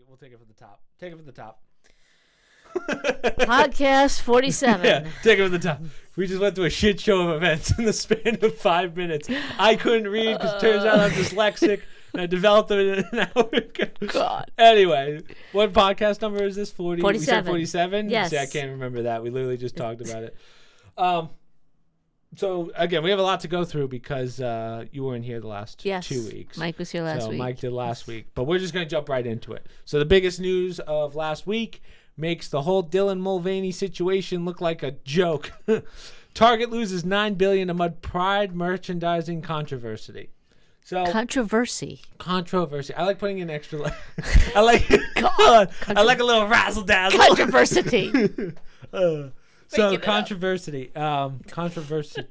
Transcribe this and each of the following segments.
We'll take it from the top. Take it from the top. Podcast 47. Yeah, take it from the top. We just went through a shit show of events in the span of 5 minutes. I couldn't read because it turns out I'm dyslexic, and I developed it an hour ago. God. Anyway, what podcast number is this? 40? 47. We said 47? Yes. See, I can't remember that. We literally just talked about it. So, again, we have a lot to go through because you weren't here the last 2 weeks. Mike was here last week. Mike did last week. But we're just going to jump right into it. So the biggest news of last week makes the whole Dylan Mulvaney situation look like a joke. Target loses $9 billion amid Pride merchandising controversy. So Controversy. I like putting in extra. I like. God. I like a little razzle dazzle. Controversy. So controversy. Controversy.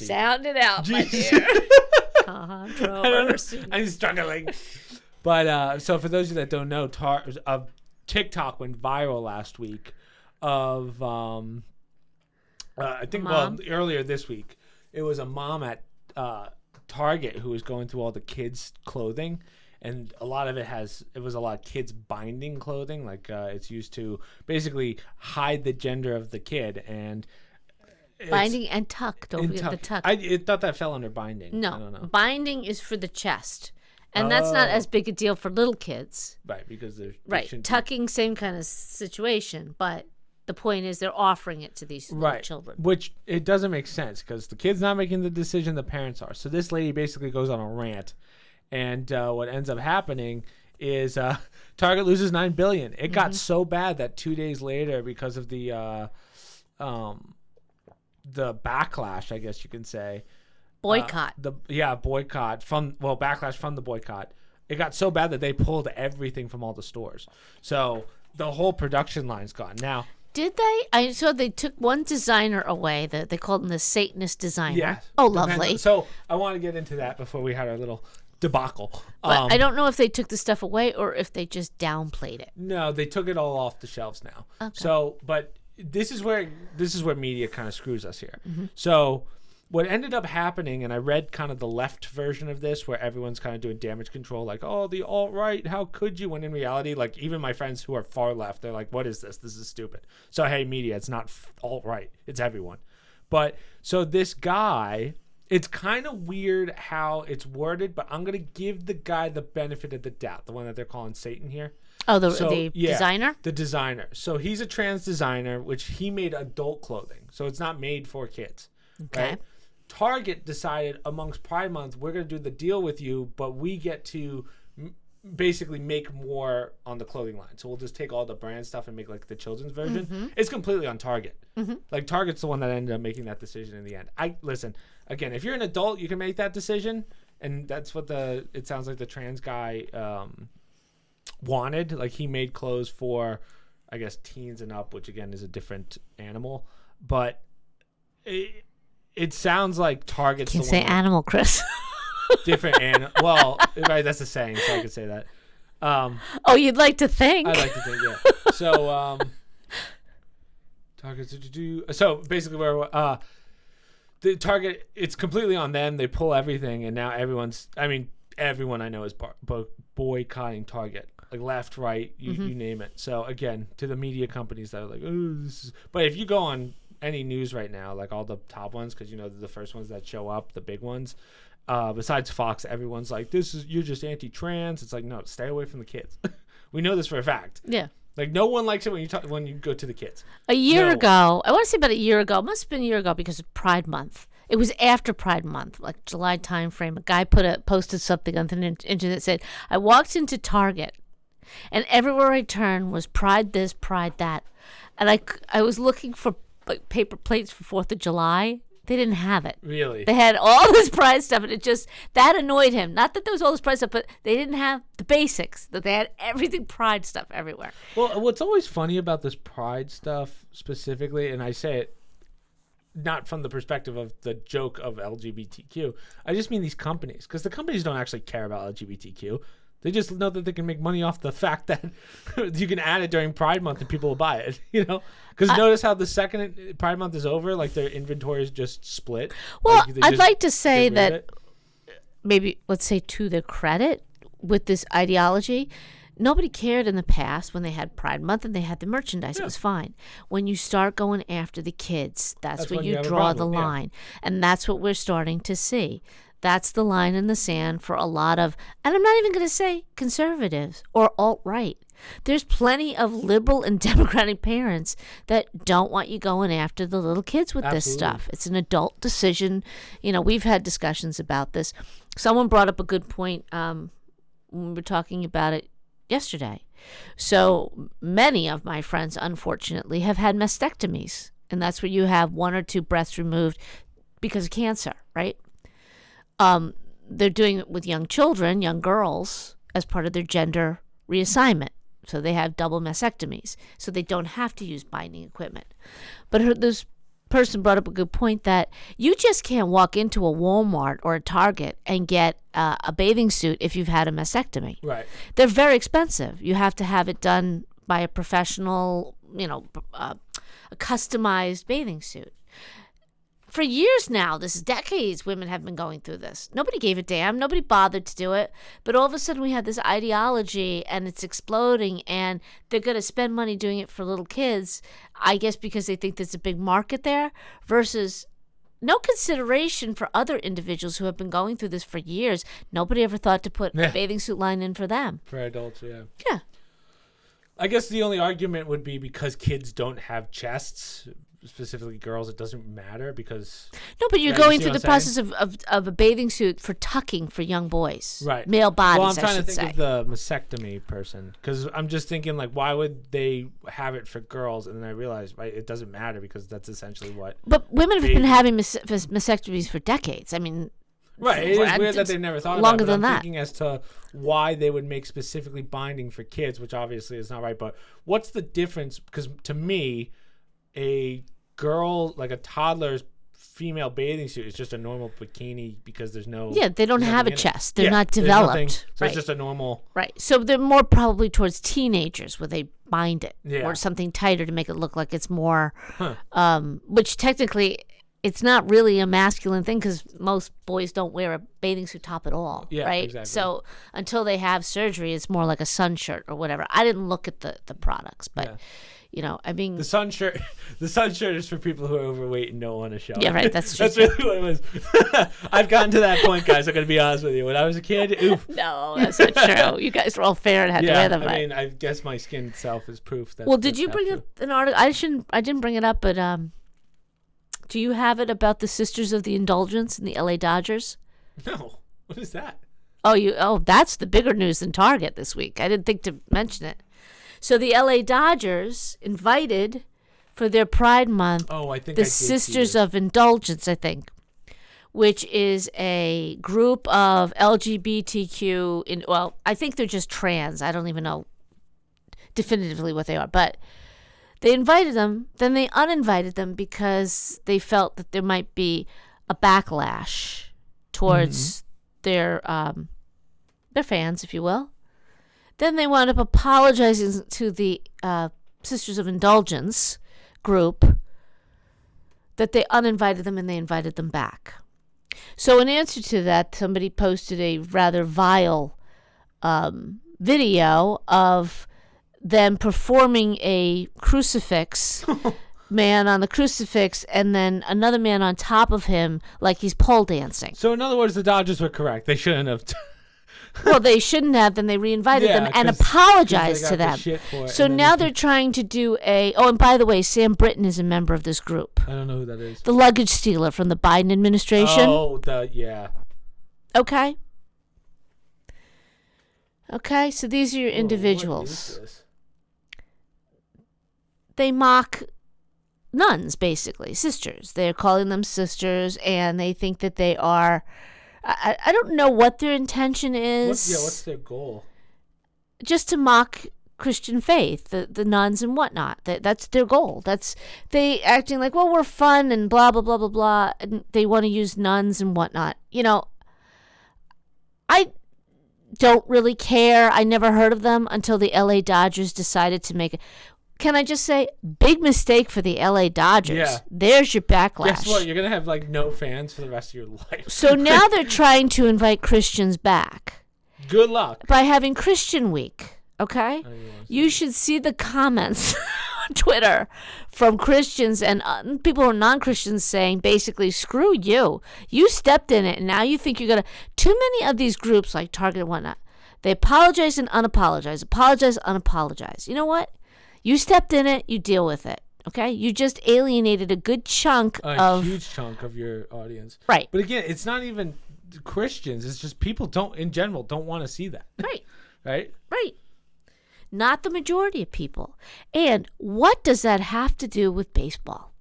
Sound it out, my dear. Controversy. I'm struggling. But so for those of you that don't know, TikTok went viral last week of I think earlier this week it was a mom at Target who was going through all the kids' clothing. And a lot of it was a lot of kids binding clothing, like it's used to basically hide the gender of the kid. And binding and tuck. Don't forget the tuck. I thought that fell under binding. No, I don't know. Binding is for the chest. And that's not as big a deal for little kids. Right, because they're... Right, tucking, same kind of situation. But the point is they're offering it to these little children. Which it doesn't make sense because the kid's not making the decision, the parents are. So this lady basically goes on a rant. And what ends up happening is Target loses $9 billion. It got so bad that 2 days later, because of the backlash, I guess you can say, boycott. Boycott backlash from the boycott. It got so bad that they pulled everything from all the stores. So the whole production line's gone now. Did they? I saw they took one designer away. They called him the Satanist designer. Yeah. Oh, lovely. So I want to get into that before we had our little debacle. But I don't know if they took the stuff away or if they just downplayed it. No, they took it all off the shelves now. Okay. So, but this is where media kind of screws us here. So what ended up happening, and I read kind of the left version of this where everyone's kind of doing damage control, like, oh, the alt-right, how could you? When in reality, like, even my friends who are far left, they're like, what is this? This is stupid. So, hey, media, it's not alt-right. It's everyone. But so this guy... It's kind of weird how it's worded, but I'm going to give the guy the benefit of the doubt, the one that they're calling Satan here. Oh, the designer? The designer. So he's a trans designer, which he made adult clothing. So it's not made for kids. Okay. Right? Target decided amongst Pride Month, we're going to do the deal with you, but we get to basically make more on the clothing line. So we'll just take all the brand stuff and make like the children's version. It's completely on Target. Like Target's the one that ended up making that decision in the end. Listen, again, if you're an adult, you can make that decision, and that's what it sounds like the trans guy wanted. Like he made clothes for, I guess, teens and up, which again is a different animal. But it sounds like Target's Can't the say one animal, Chris. Different animal. Well, right, that's a saying, so I could say that. Oh, you'd like to think. I'd like to think, yeah. So, so basically, where the Target, it's completely on them. They pull everything, and now everyone I know is boycotting Target, like left, right, you name it. So again, to the media companies that are like, oh, this is. But if you go on any news right now, like all the top ones, because they're the first ones that show up, the big ones. Besides Fox, everyone's like, you're just anti-trans. It's like, no, stay away from the kids. We know this for a fact. Yeah. Like, no one likes it when you go to the kids. A year ago, I want to say about a year ago, it must have been a year ago because of Pride Month. It was after Pride Month, like July timeframe. A guy posted something on the internet that said, I walked into Target, and everywhere I turned was Pride this, Pride that. And I was looking for like paper plates for 4th of July. They didn't have it. Really? They had all this Pride stuff, and that annoyed him. Not that there was all this Pride stuff, but they didn't have the basics, that they had everything Pride stuff everywhere. Well, what's always funny about this Pride stuff specifically, and I say it not from the perspective of the joke of LGBTQ, I just mean these companies, because the companies don't actually care about LGBTQ. They just know that they can make money off the fact that you can add it during Pride Month and people will buy it, Because notice how the second Pride Month is over, like their inventory is just split. Well, I'd like to say that maybe, let's say to their credit, with this ideology. Nobody cared in the past when they had Pride Month and they had the merchandise. Yeah. It was fine. When you start going after the kids, that's when you have a draw the problem, yeah. line. And that's what we're starting to see. That's the line in the sand for a lot of, and I'm not even going to say conservatives or alt-right. There's plenty of liberal and democratic parents that don't want you going after the little kids with this stuff. It's an adult decision. You know, we've had discussions about this. Someone brought up a good point when we were talking about it yesterday. So many of my friends, unfortunately, have had mastectomies, and that's where you have 1 or 2 breasts removed because of cancer, right? They're doing it with young children, young girls, as part of their gender reassignment. So they have double mastectomies, so they don't have to use binding equipment. But this person brought up a good point that you just can't walk into a Walmart or a Target and get a bathing suit if you've had a mastectomy. Right. They're very expensive. You have to have it done by a professional, a customized bathing suit. For years now, this is decades, women have been going through this. Nobody gave a damn. Nobody bothered to do it. But all of a sudden we have this ideology and it's exploding and they're going to spend money doing it for little kids, I guess because they think there's a big market there, versus no consideration for other individuals who have been going through this for years. Nobody ever thought to put a bathing suit line in for them. For adults, yeah. Yeah. I guess the only argument would be because kids don't have chests, specifically girls, it doesn't matter because... No, but you're going through the process of a bathing suit for tucking for young boys. Right. Male bodies, well, I'm trying I should to think say. of the mastectomy person because I'm just thinking, like, why would they have it for girls? And then I realized it doesn't matter because that's essentially what... But women have been having mastectomies for decades. I mean... Right. It is weird that they've never thought longer about it. than I'm that. thinking as to why they would make specifically binding for kids, which obviously is not right. But what's the difference? Because to me, a girl, like a toddler's female bathing suit is just a normal bikini because there's no... Yeah, they don't have a chest. They're not developed. So it's just a normal... Right. So they're more probably towards teenagers where they bind it or Yeah. something tighter to make it look like it's more... which technically... It's not really a masculine thing because most boys don't wear a bathing suit top at all, right? Exactly. So until they have surgery, it's more like a sun shirt or whatever. I didn't look at the products, but I mean, the sun shirt is for people who are overweight and don't want to show. Yeah, right. That's true. That's really what it was. I've gotten to that point, guys. I'm gonna be honest with you. When I was a kid, oof. No, that's not true. You guys were all fair and had to wear them. I mean, I guess my skin itself is proof that. Well, did you bring up an article? I didn't bring it up, but do you have it about the Sisters of the Indulgence in the LA Dodgers? No. What is that? Oh, that's the bigger news than Target this week. I didn't think to mention it. So the LA Dodgers invited for their Pride Month the Sisters of Indulgence, I think, which is a group of LGBTQ, I think they're just trans. I don't even know definitively what they are, but they invited them, then they uninvited them because they felt that there might be a backlash towards their fans, if you will. Then they wound up apologizing to the Sisters of Indulgence group that they uninvited them and they invited them back. So in answer to that, somebody posted a rather vile video of them performing a crucifix, man on the crucifix, and then another man on top of him like he's pole dancing. So in other words, the Dodgers were correct. They shouldn't have. Well, they shouldn't have. Then they reinvited them and apologized to them. So now they're trying to do a... Oh, and by the way, Sam Britton is a member of this group. I don't know who that is. The luggage stealer from the Biden administration. Yeah. Okay. Okay, so these are your individuals. What is this? They mock nuns, basically, sisters. They're calling them sisters, and they think that they are... I don't know what their intention is. What's their goal? Just to mock Christian faith, the nuns and whatnot. That's their goal. That's they acting like, well, we're fun and blah, blah, blah, blah, blah, and they want to use nuns and whatnot. I don't really care. I never heard of them until the LA Dodgers decided to make it. Can I just say, big mistake for the LA Dodgers. Yeah. There's your backlash. Guess what? You're going to have no fans for the rest of your life. So now they're trying to invite Christians back. Good luck. By having Christian Week, okay? You should see the comments on Twitter from Christians and people who are non-Christians saying basically, screw you. You stepped in it, and now you think you're going to... Too many of these groups like Target and whatnot, they apologize and unapologize, apologize, unapologize. You know what? You stepped in it, you deal with it. Okay, you just alienated a good chunk a huge chunk of your audience. Right. But again, it's not even Christians. It's just people in general don't want to see that. Right. Right? Right. Not the majority of people. And what does that have to do with baseball?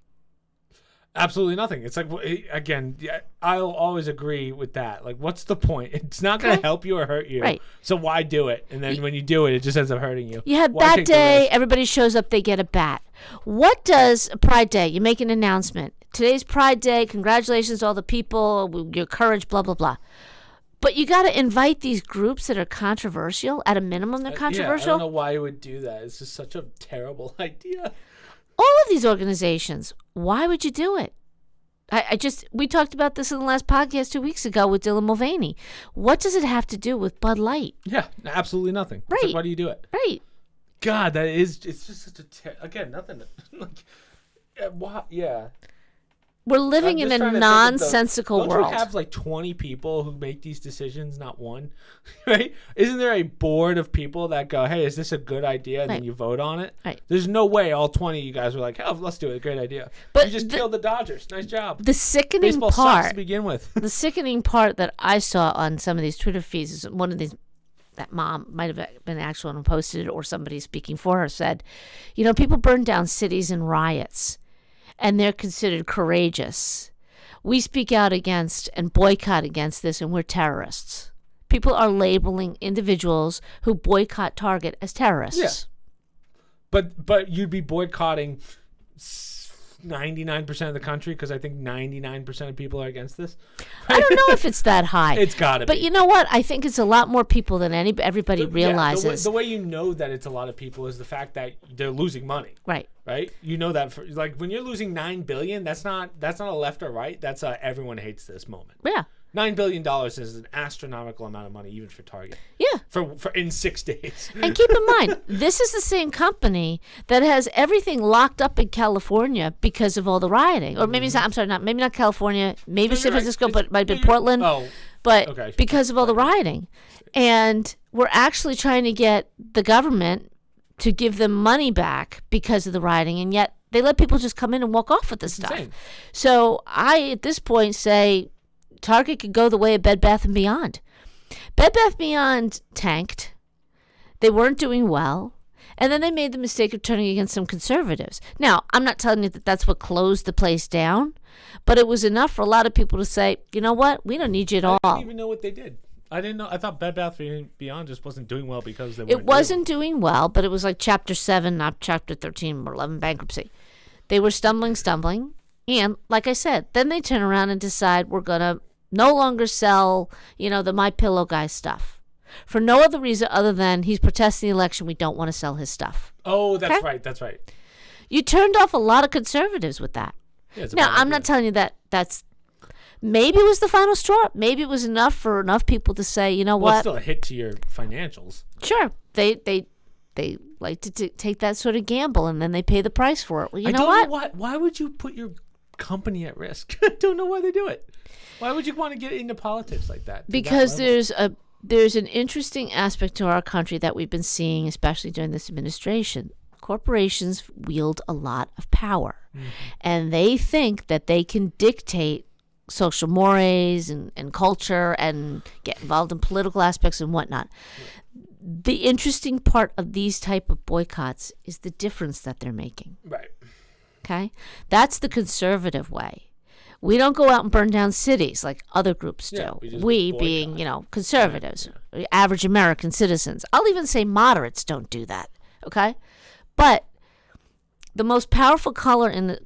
Absolutely nothing. It's like, again, I'll always agree with that. Like, what's the point? It's not going to help you or hurt you. Right. So why do it? And then when you do it, it just ends up hurting you. You have bat day. Everybody shows up. They get a bat. What does Pride Day? You make an announcement. Today's Pride Day. Congratulations to all the people. Your courage, blah, blah, blah. But you got to invite these groups that are controversial. At a minimum, they're controversial. I don't know why you would do that. It's just such a terrible idea. All of these organizations, why would you do it? We talked about this in the last podcast 2 weeks ago with Dylan Mulvaney. What does it have to do with Bud Light? Yeah, absolutely nothing. Right. Like, why do you do it? Right. God, it's just such again, nothing. What? Yeah. We're living in a nonsensical world. Don't you have like 20 people who make these decisions, not one? Right? Isn't there a board of people that go, hey, is this a good idea? And then you vote on it? Right. There's no way all 20 of you guys were like, oh, let's do it. Great idea. But you just killed the Dodgers. Nice job. The sickening Baseball sucks to begin with. The sickening part that I saw on some of these Twitter feeds is one of these, that mom might have been the actual one who posted it, or somebody speaking for her said, people burn down cities in riots, and they're considered courageous. We speak out against and boycott against this, and we're terrorists. People are labeling individuals who boycott Target as terrorists. Yeah. But you'd be boycotting 99% of the country, because I think 99% of people are against this. I don't know if it's that high. It's got to be. But you know what? I think it's a lot more people than everybody realizes. The way you know that it's a lot of people is the fact that they're losing money. Right. Right? You know that like when you're losing $9 billion, that's not a left or right. That's a everyone hates this moment. Yeah. $9 billion is an astronomical amount of money, even for Target. Yeah. For in 6 days. And keep in mind, this is the same company that has everything locked up in California because of all the rioting. Or maybe it's not, I'm sorry, maybe not California, maybe San Francisco, but it might have been Portland. Oh. But okay. Because of all the rioting. And we're actually trying to get the government to give them money back because of the rioting, and yet they let people just come in and walk off with this stuff. Insane. So I, at this point, say Target could go the way of Bed Bath & Beyond. Bed Bath & Beyond tanked. They weren't doing well. And then they made the mistake of turning against some conservatives. Now, I'm not telling you that that's what closed the place down, but it was enough for a lot of people to say, you know what? We don't need you at all. I didn't even know what they did. I didn't know. I thought Bed Bath & Beyond just wasn't doing well because they weren't. It wasn't doing well, but it was like Chapter 7, not Chapter 13 or 11 bankruptcy. They were stumbling. And like I said, then they turn around and decide we're going to no longer sell, the MyPillow guy stuff. For no other reason other than he's protesting the election. We don't want to sell his stuff. Oh, that's right. That's right. You turned off a lot of conservatives with that. Yeah, now, I'm not telling you that that's... Maybe it was the final straw. Maybe it was enough for enough people to say, you know what? It's still a hit to your financials. Sure. They like to take that sort of gamble, and then they pay the price for it. Well, you know what? Why would you put your company at risk? I don't know why they do it. Why would you want to get into politics like that? Because there's an interesting aspect to our country that we've been seeing, especially during this administration. Corporations wield a lot of power, and they think that they can dictate social mores and culture and get involved in political aspects and whatnot. The interesting part of these type of boycotts is the difference that they're making. Right. Okay? That's the conservative way. We don't go out and burn down cities like other groups do. Yeah, we being, conservatives, average American citizens. I'll even say moderates don't do that. Okay? But the most powerful color in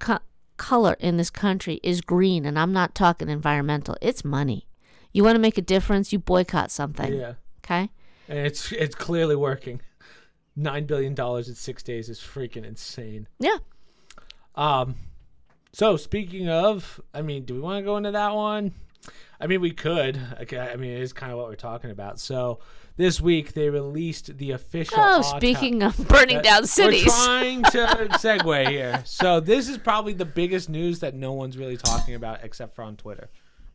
this country is green, and I'm not talking environmental. It's money. You want to make a difference, you boycott something. Yeah. Okay? And it's clearly working. $9 billion in 6 days is freaking insane. Yeah. So speaking of, do we want to go into that one? I mean, we could. Okay, I mean, it is kind of what we're talking about. So this week they released the official. Speaking of burning down cities, we're trying to segue here. So this is probably the biggest news that no one's really talking about except for on Twitter.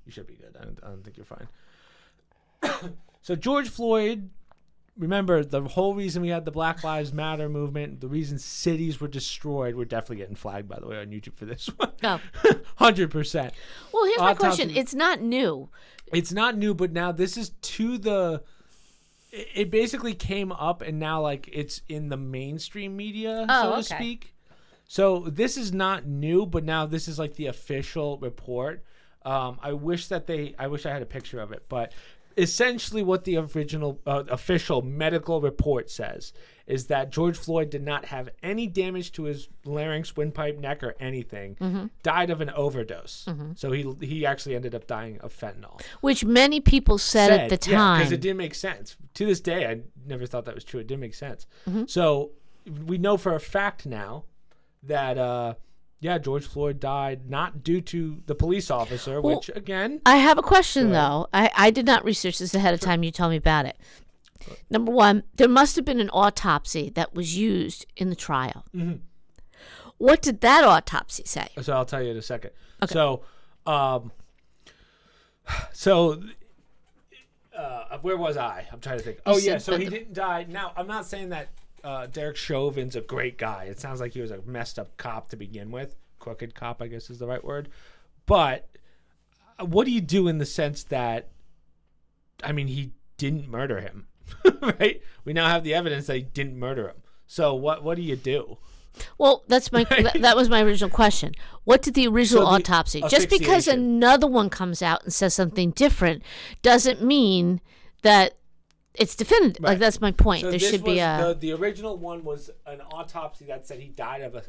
You should be good. I don't think you're fine. So George Floyd. Remember, the whole reason we had the Black Lives Matter movement, the reason cities were destroyed, we're definitely getting flagged, by the way, on YouTube for this one. Oh. 100%. Well, here's my question. It's not new. It's not new, but now this is to the... It basically came up, and now, like, it's in the mainstream media, to speak. So this is not new, but now this is, like, the official report. I wish I had a picture of it, but... Essentially, what the original official medical report says is that George Floyd did not have any damage to his larynx, windpipe, neck, or anything. Died of an overdose. So he actually ended up dying of fentanyl. Which many people said at the time. Because it didn't make sense. To this day, I never thought that was true. It didn't make sense. So we know for a fact now that... George Floyd died not due to the police officer, which, again... I have a question, though. I did not research this ahead of time. You told me about it. Number one, there must have been an autopsy that was used in the trial. What did that autopsy say? So I'll tell you in a second. Okay. So, where was I? I'm trying to think. So he didn't die. Now, I'm not saying that... Derek Chauvin's a great guy. It sounds like he was a messed up cop to begin with. Crooked cop, I guess is the right word. But what do you do in the sense that, I mean, he didn't murder him, right? We now have the evidence that he didn't murder him. So what do you do? Well, that was my original question. What did the original autopsy? Just because another one comes out and says something different doesn't mean that it's definitive. Right. Like, that's my point. So there should be the original one was an autopsy that said he died of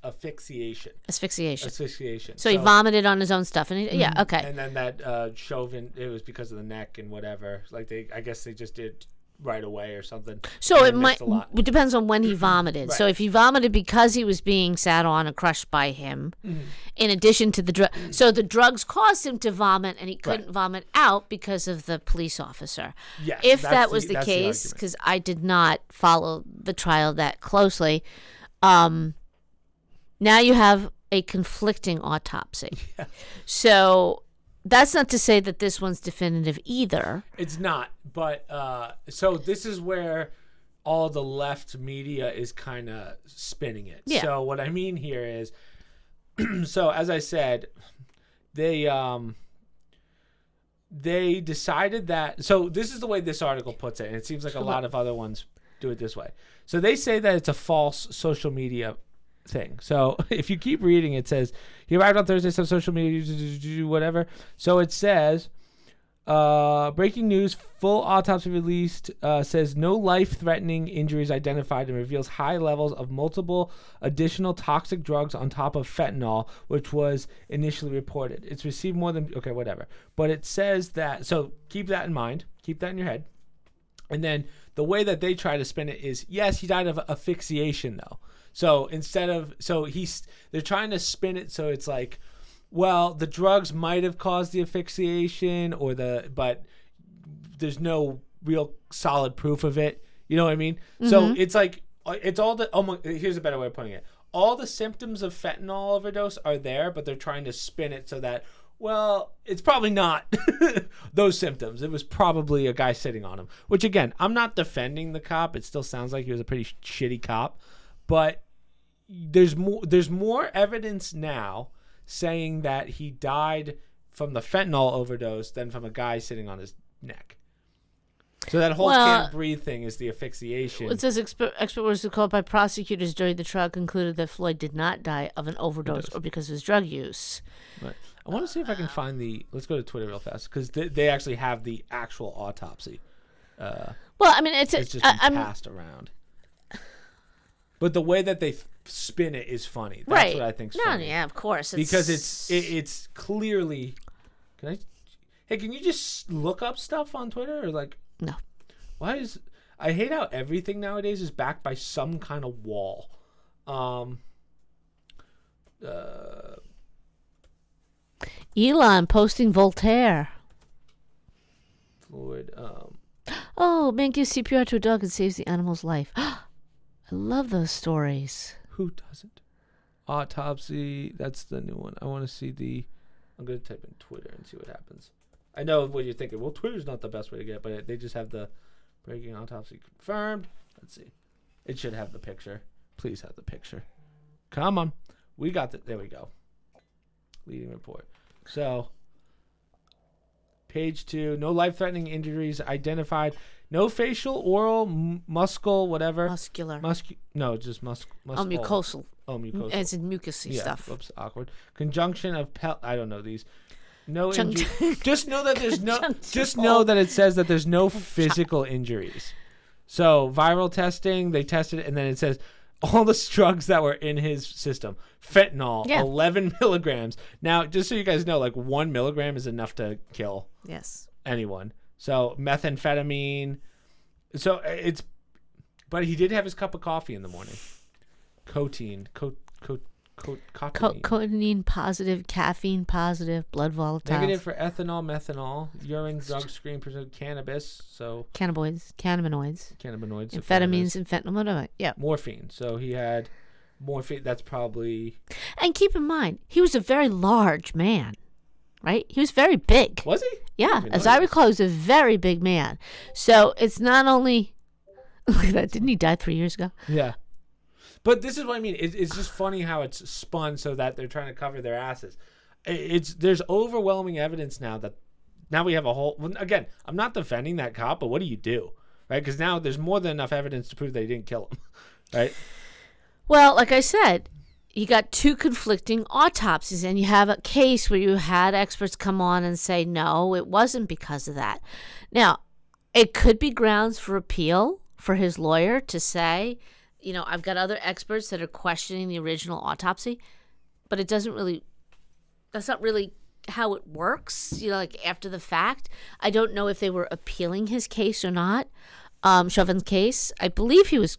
asphyxiation. Asphyxiation. So he vomited on his own stuff, and okay. And then that Chauvin, it was because of the neck and whatever. Like I guess they just did right away or something. So it depends on when he vomited. Right. So if he vomited because he was being sat on and crushed by him, in addition to the drug, so the drugs caused him to vomit, and he couldn't vomit out because of the police officer. Yes, if that was the case, because I did not follow the trial that closely, now you have a conflicting autopsy. Yeah. So that's not to say that this one's definitive either. It's not, but so this is where all the left media is kind of spinning it. Yeah. So what I mean here is, so as I said, they decided that. So this is the way this article puts it, and it seems like a lot of other ones do it this way. So they say that it's a false social media thing. So if you keep reading, it says he arrived on Thursday, some social media, whatever. So it says, breaking news, full autopsy released, says no life-threatening injuries identified and reveals high levels of multiple additional toxic drugs on top of fentanyl, which was initially reported. It's received more than, okay, whatever. But it says that, so keep that in mind. Keep that in your head. And then the way that they try to spin it is, yes, he died of asphyxiation, though. So they're trying to spin it so it's like, well, the drugs might have caused the asphyxiation but there's no real solid proof of it. You know what I mean? Mm-hmm. So it's like, it's all the, here's a better way of putting it. All the symptoms of fentanyl overdose are there, but they're trying to spin it so that, well, it's probably not those symptoms. It was probably a guy sitting on him, which again, I'm not defending the cop. It still sounds like he was a pretty shitty cop, but there's more evidence now saying that he died from the fentanyl overdose than from a guy sitting on his neck. So that whole can't breathe thing is the asphyxiation. It says expert was called by prosecutors during the trial concluded that Floyd did not die of an overdose or because of his drug use. Right. I want to see if I can find let's go to Twitter real fast because they actually have the actual autopsy. Well, I mean, it's just been passed around. But the way that they spin it is funny. That's what I think's funny. Yeah, of course. Because it's clearly. Can you just look up stuff on Twitter or like? No. I hate how everything nowadays is backed by some kind of wall. Elon posting Voltaire. Floyd. Oh, man gives CPR to a dog and saves the animal's life. I love those stories. Who doesn't? Autopsy. That's the new one. I want to see the. I'm going to type in Twitter and see what happens. I know what you're thinking. Well, Twitter's not the best way to get it, but they just have the breaking autopsy confirmed. Let's see. It should have the picture. Please have the picture. Come on. We got the. There we go. Leading report. So, page 2. No life-threatening injuries identified. No facial, oral, muscle, whatever. Muscular. No, just muscle. Oh, mucosal. Oh, mucosal. It's in mucusy stuff. Whoops, awkward. Conjunction of I don't know these. No injury. Just know that there's no. Just know that it says that there's no physical injuries. So viral testing, they tested it, and then it says all the drugs that were in his system: fentanyl, 11 milligrams. Now, just so you guys know, like 1 milligram is enough to kill. Yes. Anyone. So methamphetamine. So it's, but he did have his cup of coffee in the morning. Codeine. Codeine positive, caffeine positive, blood volatile. Negative for ethanol, methanol, urine drug screen presented cannabis. So cannabinoids, amphetamines, and fentanyl. Yeah. Morphine. So he had morphine. That's probably. And keep in mind, he was a very large man. Right? He was very big. Was he? Yeah. As I recall, he was a very big man. So it's not only... Look at that. Didn't he die 3 years ago? Yeah. But this is what I mean. It's just funny how it's spun so that they're trying to cover their asses. There's overwhelming evidence now that... Now we have a whole... Again, I'm not defending that cop, but what do you do? Right? Because now there's more than enough evidence to prove that he didn't kill him. Right? Well, like I said... You got 2 conflicting autopsies, and you have a case where you had experts come on and say, no, it wasn't because of that. Now, it could be grounds for appeal for his lawyer to say, you know, I've got other experts that are questioning the original autopsy, but it doesn't really, that's not really how it works, you know, like after the fact. I don't know if they were appealing his case or not. Chauvin's case, I believe he was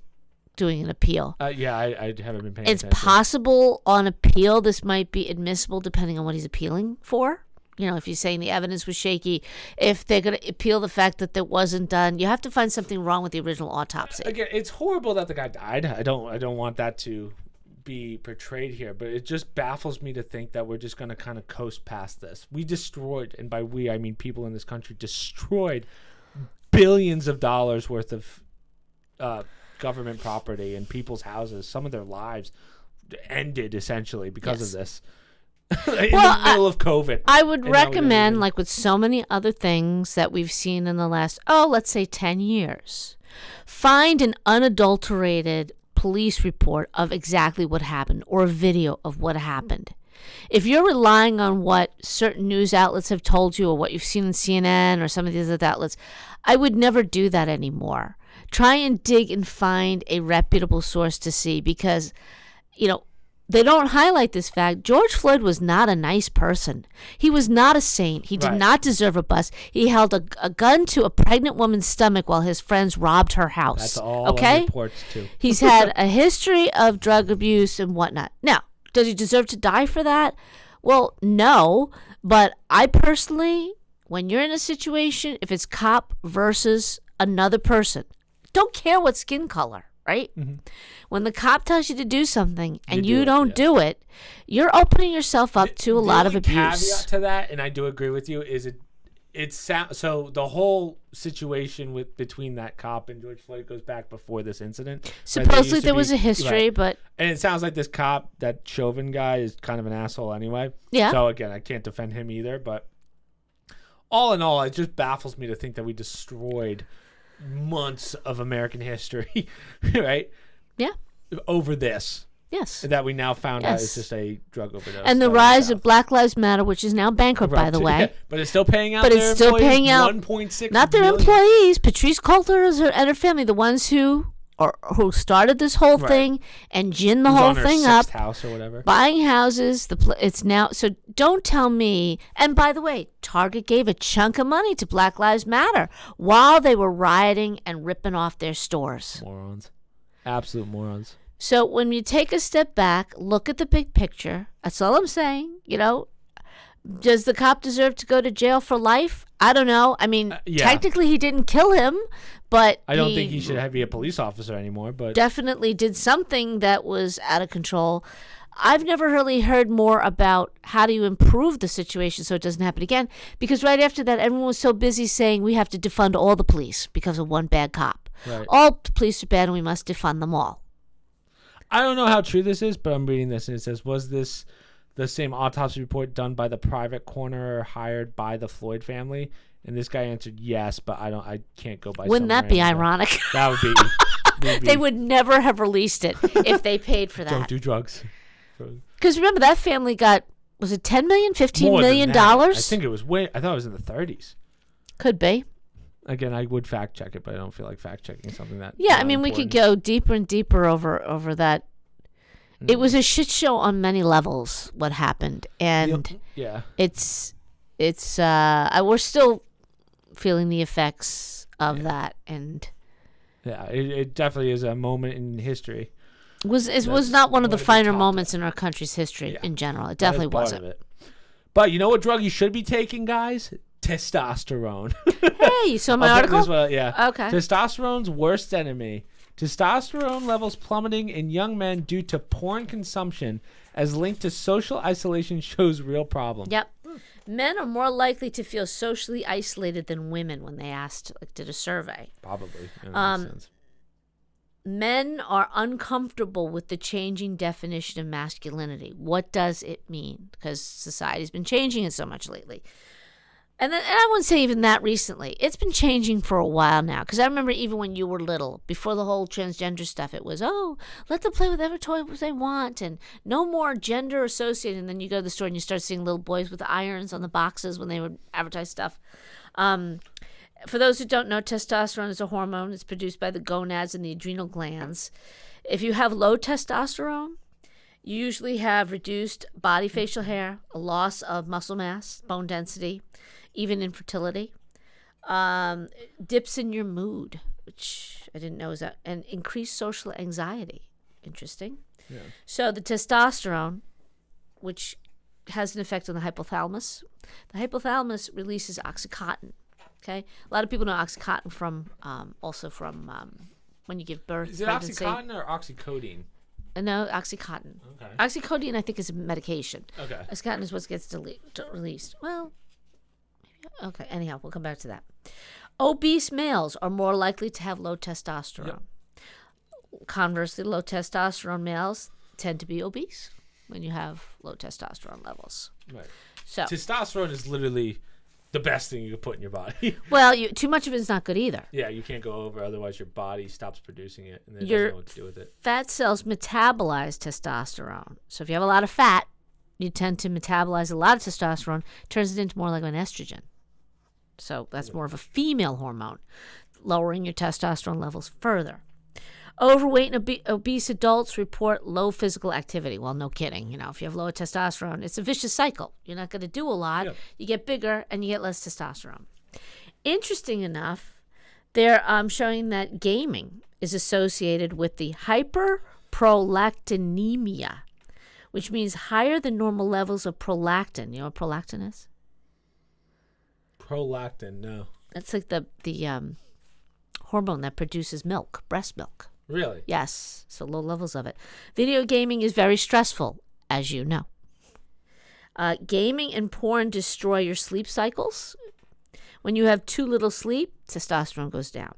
doing an appeal. I haven't been paying It's attention. possible on appeal this might be admissible depending on what he's appealing for. You know, if he's saying the evidence was shaky, if they're going to appeal the fact that that wasn't done, you have to find something wrong with the original autopsy. Again, it's horrible that the guy died. I don't want that to be portrayed here, but it just baffles me to think that we're just going to kind of coast past this. We destroyed, and by we I mean people in this country, destroyed billions of dollars worth of government property and people's houses. Some of their lives ended essentially because of this. In the middle of COVID. I would recommend, like with so many other things that we've seen in the last, let's say 10 years, find an unadulterated police report of exactly what happened or a video of what happened. If you're relying on what certain news outlets have told you or what you've seen on CNN or some of these other outlets, I would never do that anymore. Try and dig and find a reputable source to see, because, you know, they don't highlight this fact. George Floyd was not a nice person. He was not a saint. He did not deserve a bus. He held a gun to a pregnant woman's stomach while his friends robbed her house. That's all reports too. He's had a history of drug abuse and whatnot. Now, does he deserve to die for that? Well, no. But I personally, when you're in a situation, if it's cop versus another person, don't care what skin color, right? Mm-hmm. When the cop tells you to do something and you don't do it, you're opening yourself up to a lot of abuse. The caveat to that, and I do agree with you, is so the whole situation between that cop and George Floyd goes back before this incident. Supposedly there was a history, but... And it sounds like this cop, that Chauvin guy, is kind of an asshole anyway. Yeah. So again, I can't defend him either, but all in all, it just baffles me to think that we destroyed months of American history, right? Yeah. Over this. Yes. That we now found out is just a drug overdose. And the rise of Black Lives Matter, which is now bankrupt, by the way. Yeah, but it's still paying out. But it's still paying out 1.6 not their employees, Patrice Cullors and her family, the ones who started this whole thing and ginned the whole thing up. House or whatever. Buying houses. It's now. So don't tell me. And by the way, Target gave a chunk of money to Black Lives Matter while they were rioting and ripping off their stores. Morons. Absolute morons. So when you take a step back, look at the big picture. That's all I'm saying. You know, Does the cop deserve to go to jail for life? I don't know. I mean, technically he didn't kill him, but I don't think he should be a police officer anymore. But definitely did something that was out of control. I've never really heard more about how do you improve the situation so it doesn't happen again, because right after that, everyone was so busy saying we have to defund all the police because of one bad cop. Right. All police are bad and we must defund them all. I don't know how true this is, but I'm reading this and it says, was this the same autopsy report done by the private coroner hired by the Floyd family? And this guy answered yes, but I can't go by. Wouldn't that be ironic? That would be. They would never have released it if they paid for that. Don't do drugs. Because remember, that family got, was it $10 million, $15 million? I think it was I thought it was in the 30s. Could be. Again, I would fact check it, but I don't feel like fact checking something that. Yeah, I mean, we could go deeper and deeper over that. It was a shit show on many levels. What happened, and it's we're still feeling the effects of that, and it definitely is a moment in history. It was not one of the finer moments in our country's history in general. It definitely wasn't. But you know what drug you should be taking, guys? Testosterone. Hey, you saw my article? Okay. Testosterone's worst enemy. Testosterone levels plummeting in young men due to porn consumption as linked to social isolation shows real problem. Yep. Men are more likely to feel socially isolated than women when they did a survey. Probably. That makes sense. Men are uncomfortable with the changing definition of masculinity. What does it mean? Because society's been changing it so much lately. And I wouldn't say even that recently. It's been changing for a while now. Because I remember even when you were little, before the whole transgender stuff, it was, let them play with whatever toy they want. And no more gender associated. And then you go to the store and you start seeing little boys with irons on the boxes when they would advertise stuff. For those who don't know, testosterone is a hormone. It's produced by the gonads and the adrenal glands. If you have low testosterone, you usually have reduced body facial hair, a loss of muscle mass, bone density, even infertility, dips in your mood, which I didn't know is that, and increased social anxiety. Interesting. Yeah. So the testosterone, which has an effect on the hypothalamus releases Oxycontin. Okay, a lot of people know Oxycontin from when you give birth. Is it Oxycontin or oxycodone? No, Oxycontin. Okay. Oxycodone, I think, is a medication. Okay. Oxycontin is what gets released. Well, maybe, okay. Anyhow, we'll come back to that. Obese males are more likely to have low testosterone. Yep. Conversely, low testosterone males tend to be obese when you have low testosterone levels. Right. So testosterone is literally the best thing you can put in your body. Well, too much of it is not good either. Yeah, you can't go over, otherwise your body stops producing it and then doesn't know what to do with it. Fat cells metabolize testosterone. So if you have a lot of fat, you tend to metabolize a lot of testosterone, turns it into more like an estrogen. So that's more of a female hormone, lowering your testosterone levels further. Overweight and obese adults report low physical activity. Well, no kidding. If you have low testosterone, it's a vicious cycle. You're not going to do a lot. Yep. You get bigger and you get less testosterone. Interesting enough, they're showing that gaming is associated with the hyperprolactinemia, which means higher than normal levels of prolactin. You know what prolactin is? Prolactin, no. That's like the hormone that produces milk, breast milk. Really? Yes, so low levels of it. Video gaming is very stressful, as you know. Gaming and porn destroy your sleep cycles. When you have too little sleep, testosterone goes down.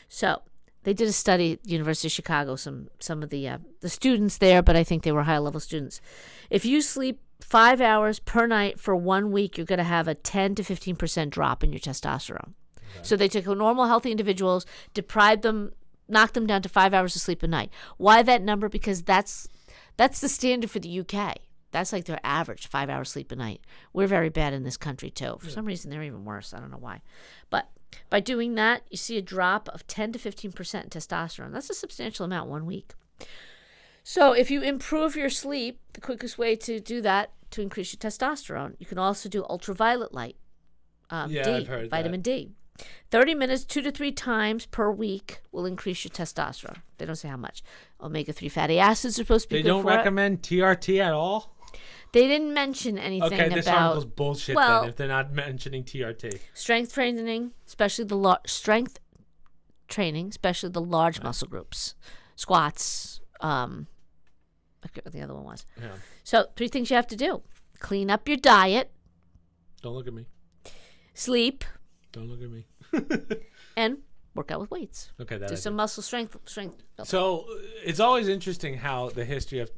So they did a study at the University of Chicago, some of the students there, but I think they were high-level students. If you sleep 5 hours per night for 1 week, you're going to have a 10 to 15% drop in your testosterone. Okay. So they took normal, healthy individuals, deprived them, knocked them down to 5 hours of sleep a night. Why that number? Because that's the standard for the UK. That's like their average, 5 hours sleep a night. We're very bad in this country, too. For some reason, they're even worse. I don't know why. But by doing that, you see a drop of 10 to 15% in testosterone. That's a substantial amount 1 week. So if you improve your sleep, the quickest way to do that, to increase your testosterone, you can also do ultraviolet light, I've heard vitamin D. 30 minutes, 2 to 3 times per week will increase your testosterone. They don't say how much. Omega-3 fatty acids are supposed to be good for it. They don't recommend TRT at all? They didn't mention anything Okay, this about article's bullshit then if they're not mentioning TRT. Strength training, especially the large muscle groups, squats. I forget what the other one was. Yeah. So 3 things you have to do: clean up your diet, Don't look at me. sleep, Don't look at me. and work out with weights. Okay, Do some muscle strength. So it's always interesting how the history of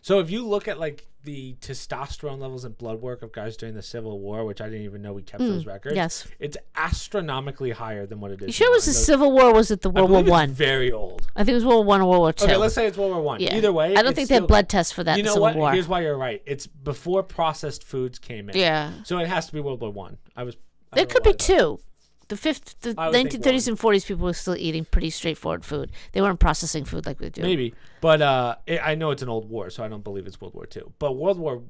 so if you look at like the testosterone levels and blood work of guys during the Civil War, which I didn't even know we kept those records. Yes, it's astronomically higher than what it is. You sure now. it was the Civil War? Or was it the World War One? Very old. I think it was World War One or World War Two. Okay, let's say it's World War One. Yeah. Either way, I don't think they had blood tests for that. You know Civil what? War. Here's why you're right. It's before processed foods came in. Yeah. So it has to be World War One. There could be 2. The 1930s one. and 40s, people were still eating pretty straightforward food. They weren't processing food like we do. Maybe, but I know it's an old war, so I don't believe it's World War II. But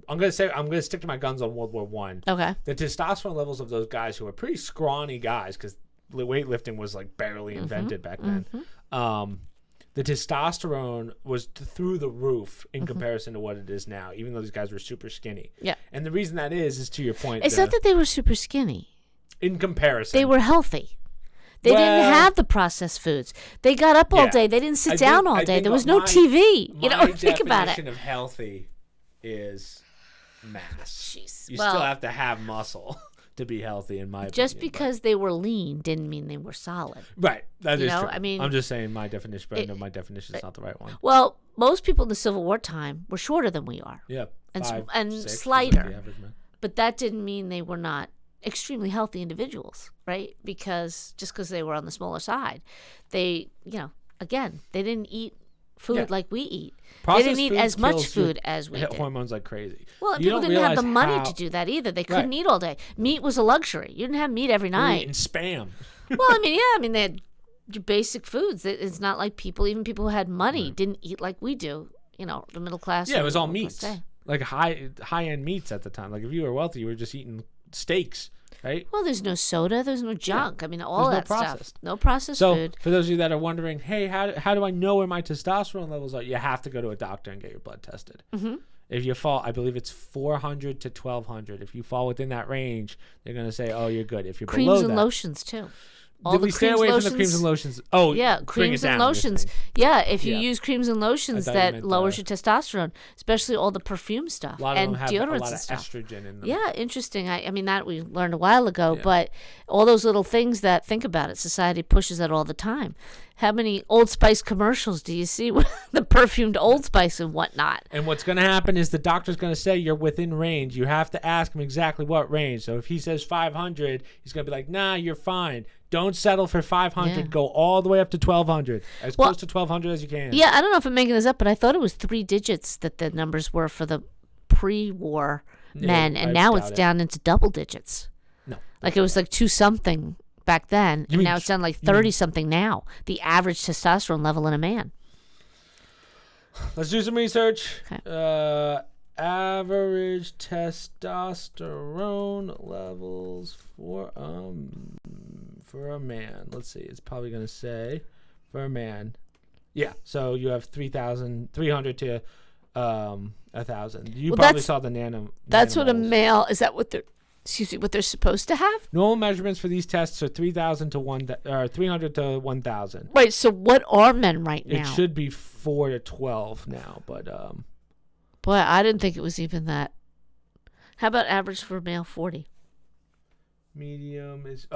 I'm gonna stick to my guns on World War One. Okay. The testosterone levels of those guys who were pretty scrawny guys, because weightlifting was like barely invented back then. The testosterone was through the roof in comparison to what it is now, even though these guys were super skinny. Yeah. And the reason that is to your point. It's not that they were super skinny. In comparison, they were healthy. They didn't have the processed foods. They got up all day. They didn't sit down all day. There was no TV. Think about it. My definition of healthy is mass. Jeez. You still have to have muscle to be healthy, in my opinion. Just because they were lean didn't mean they were solid. Right. That is true. I mean, I'm just saying my definition, but I know my definition is not the right one. Well, most people in the Civil War time were shorter than we are. Yeah. And 6 slighter. But that didn't mean they were not extremely healthy individuals, right? Because they were on the smaller side, they again, they didn't eat food like we eat. Processed they didn't eat as much food as we did. Hormones like crazy. Well, and people didn't have the money to do that either. They couldn't eat all day. Meat was a luxury. You didn't have meat every night. And spam. Well, they had your basic foods. It's not like even people who had money didn't eat like we do. The middle class. Yeah, it was all meats. Like high end meats at the time. Like if you were wealthy, you were just eating steaks, right? Well, there's no soda, there's no junk. All there's that no stuff. No processed food. So, for those of you that are wondering, hey, how do I know where my testosterone levels are? You have to go to a doctor and get your blood tested. Mm-hmm. If you fall, I believe it's 400 to 1200. If you fall within that range, they're going to say, oh, you're good. If you're below that. Creams and lotions, too. Did we stay away from the creams and lotions? Oh, yeah, creams and lotions. Yeah, if you use creams and lotions, that lowers your testosterone, especially all the perfume stuff and deodorants and stuff. Estrogen in them. Yeah, interesting. I mean, that we learned a while ago, but all those little things that, think about it, society pushes that all the time. How many Old Spice commercials do you see with the perfumed Old Spice and whatnot? And what's going to happen is the doctor's going to say you're within range. You have to ask him exactly what range. So if he says 500, he's going to be like, nah, you're fine. Don't settle for 500. Yeah. Go all the way up to 1,200. As close to 1,200 as you can. Yeah, I don't know if I'm making this up, but I thought it was 3 digits that the numbers were for the pre-war men, and now it's down into double digits. No. Like it was like 2-something back then, and now it's down like 30-something now. The average testosterone level in a man. Let's do some research. Okay. Average testosterone levels for a man. Let's see. It's probably going to say for a man. Yeah. So you have 300 to 1,000. You probably saw the nano. That's what a male. Is that what they're? Excuse me. What they're supposed to have? Normal measurements for these tests are 3,000 to 300 to 1,000. Right. So what are men right now? It should be 4 to 12 now, but Boy, I didn't think it was even that. How about average for male 40? Medium is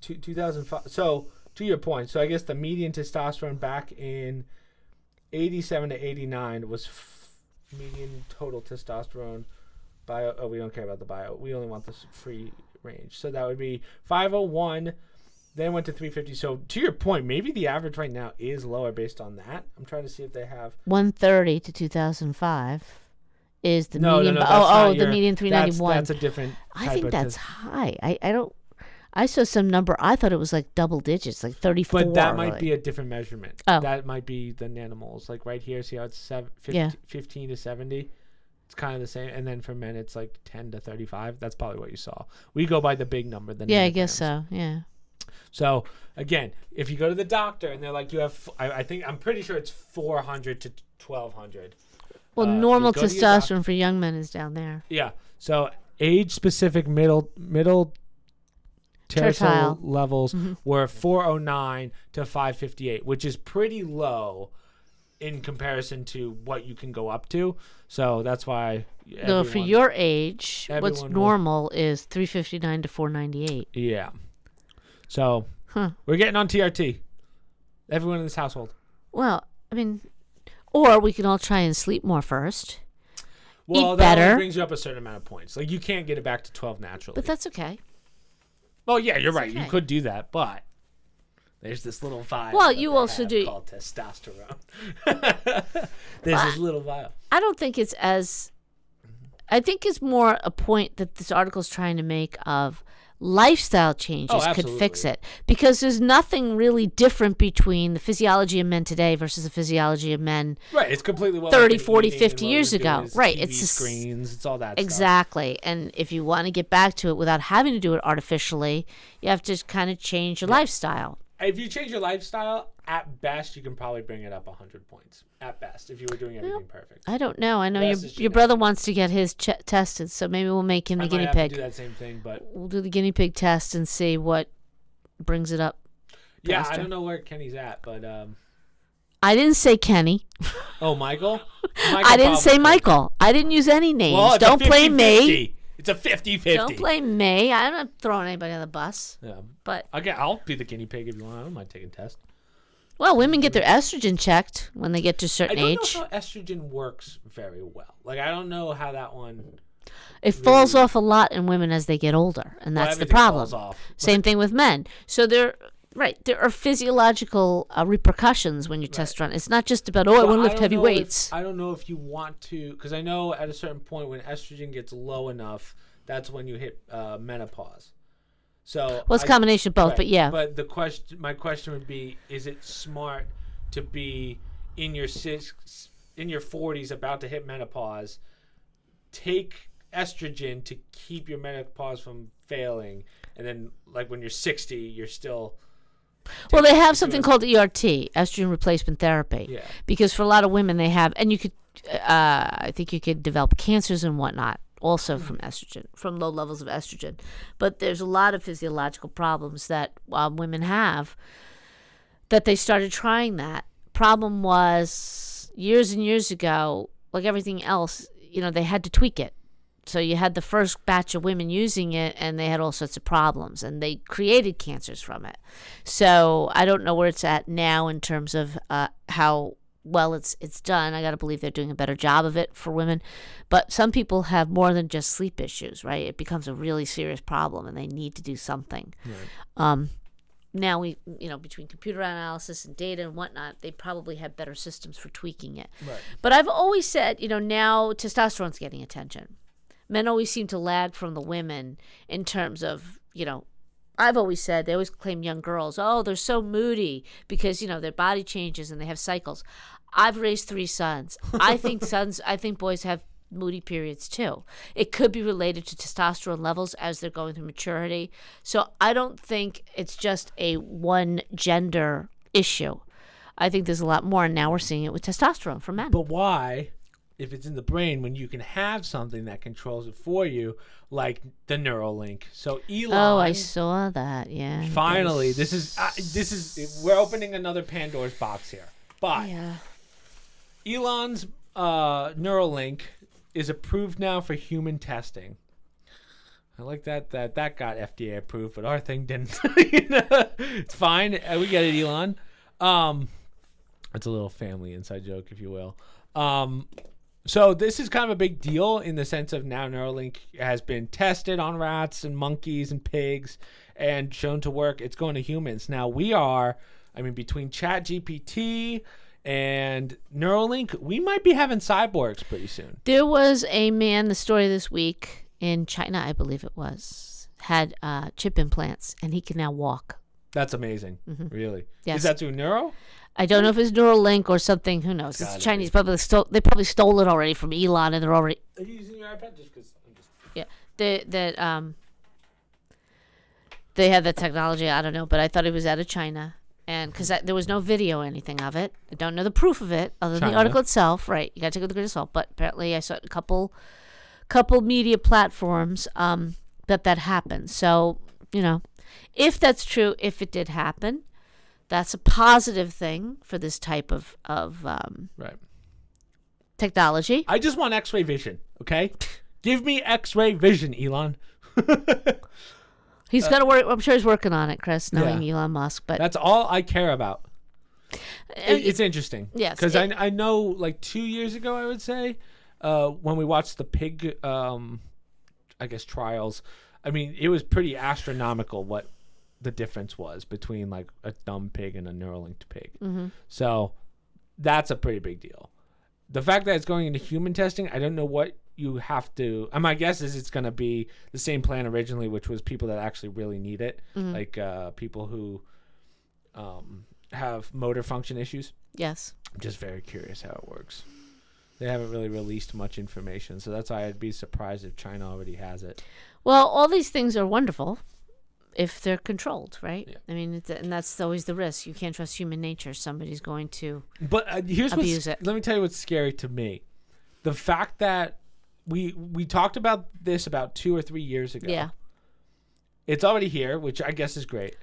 2005. So to your point, so I guess the median testosterone back in 87 to 89 was median total testosterone bio. Oh, we don't care about the bio. We only want this free range. So that would be 501. Then went to 350. So to your point, maybe the average right now is lower based on that. I'm trying to see if they have 130 to 2005 is the median. The median 391. That's a different. I think that's high. I don't. I saw some number. I thought it was like double digits, like 34. But that might be a different measurement. Oh. That might be the nanomoles. Like right here, see how it's 15 to 70. It's kind of the same. And then for men, it's like 10 to 35. That's probably what you saw. We go by the big number. I guess so. Yeah. So again, if you go to the doctor and they're like, you have, I'm pretty sure it's 400 to 1,200. Well, normal go to your doctor. testosterone for young men is down there. Yeah. So age-specific middle tertile levels were 409 to 558, which is pretty low in comparison to what you can go up to. So that's why. No, for your age, what's normal is 359 to 498. Yeah. So we're getting on TRT. Everyone in this household. Well, I mean, or we can all try and sleep more first. Well, eat that better. only brings you up a certain amount of points. Like, you can't get it back to 12 naturally. But that's okay. Well, yeah, you're right. Okay. You could do that, but there's this little vial. Well, that you they also have do- called testosterone. There's this little vial. I don't think it's as. I think it's more a point that this article is trying to make of lifestyle changes could fix it, because there's nothing really different between the physiology of men today versus the physiology of men Right, it's completely 30, 40, 50 years ago. Right, it's TV screens, it's all that exactly. And if you want to get back to it without having to do it artificially, you have to kind of change your lifestyle. If you change your lifestyle, at best, you can probably bring it up 100 points. At best, if you were doing everything perfect. I don't know. I know Best is your brother wants to get his tested, so maybe we'll make him the guinea might have pig. to do that same thing, but We'll do the guinea pig test and see what brings it up. yeah, faster. I don't know where Kenny's at, but I didn't say Kenny. oh, Michael? I didn't say Michael. I didn't use any names. Well, Don't blame me. It's a 50-50. Don't blame me. I'm not throwing anybody on the bus. Yeah. But I'll be the guinea pig if you want. I don't mind taking a test. well, women get their estrogen checked when they get to a certain I don't age. know how estrogen works very well. Like, I don't know how that one. It falls off a lot in women as they get older, and that's the everything problem. falls off. Same thing with men. So there are physiological repercussions when you testosterone. It's not just about I want to lift heavy weights. I don't know if you want to, because I know at a certain point when estrogen gets low enough, that's when you hit menopause. So Well, it's a combination of both, right, but yeah. But my question would be: is it smart to be in your 40s, about to hit menopause, take estrogen to keep your menopause from failing, and then like when you're 60, you're still. Well, they have something called ERT, estrogen replacement therapy. Yeah. Because for a lot of women, they have, and you could, I think you could develop cancers and whatnot also from estrogen, from low levels of estrogen. But there's a lot of physiological problems that women have that they started trying that. Problem was, years and years ago, like everything else, they had to tweak it. So you had the first batch of women using it, and they had all sorts of problems, and they created cancers from it. So I don't know where it's at now in terms of how well it's done. I got to believe they're doing a better job of it for women. But some people have more than just sleep issues, right? It becomes a really serious problem, and they need to do something. Right. Now we, between computer analysis and data and whatnot, they probably have better systems for tweaking it. Right. But I've always said, now testosterone's getting attention. Men always seem to lag from the women in terms of, I've always said, they always claim young girls, they're so moody because, their body changes and they have cycles. I've raised 3 sons. I think boys have moody periods too. It could be related to testosterone levels as they're going through maturity. So I don't think it's just a one gender issue. I think there's a lot more, and now we're seeing it with testosterone for men. But why, if it's in the brain, when you can have something that controls it for you, like the Neuralink? So Elon. Oh, I saw that. Yeah. Finally, this is we're opening another Pandora's box here. But yeah. Elon's Neuralink is approved now for human testing. I like that got FDA approved, but our thing didn't. It's fine. We get it, Elon. It's a little family inside joke, if you will. So this is kind of a big deal in the sense of now Neuralink has been tested on rats and monkeys and pigs and shown to work. It's going to humans. Now between ChatGPT and Neuralink, we might be having cyborgs pretty soon. There was a man, the story this week in China, I believe it was, had chip implants, and he can now walk. That's amazing. Mm-hmm. Really? Yes. Is that through Neuro? I don't know if it's Neuralink or something. Who knows? It's Chinese. They probably stole it already from Elon, and they're already. Are you using your iPad? Just because I'm just. Yeah, they had that technology. I don't know, but I thought it was out of China, And because there was no video or anything of it. I don't know the proof of it other than China. the article itself. Right. You got to take it with a grain of salt. But apparently I saw a couple media platforms that happened. So, if that's true, if it did happen, that's a positive thing for this type of Right. technology. I just want X-ray vision, okay? Give me X-ray vision, Elon. He's got to work. I'm sure he's working on it, Chris, knowing Elon Musk. But that's all I care about. It's interesting. Yes. Because I know, like 2 years ago, I would say, when we watched the pig, I guess, trials, I mean, it was pretty astronomical what the difference was between, like, a dumb pig and a Neuralinked pig. Mm-hmm. So that's a pretty big deal. The fact that it's going into human testing, I don't know what you have to. And my guess is it's going to be the same plan originally, which was people that actually really need it, like people who have motor function issues. yes. I'm just very curious how it works. They haven't really released much information, so that's why I'd be surprised if China already has it. Well, all these things are wonderful if they're controlled, right? Yeah. I mean, and that's always the risk. You can't trust human nature. Somebody's going to But here's abuse it. Let me tell you what's scary to me. The fact that we talked about this about 2 or 3 years ago. Yeah. It's already here, which I guess is great.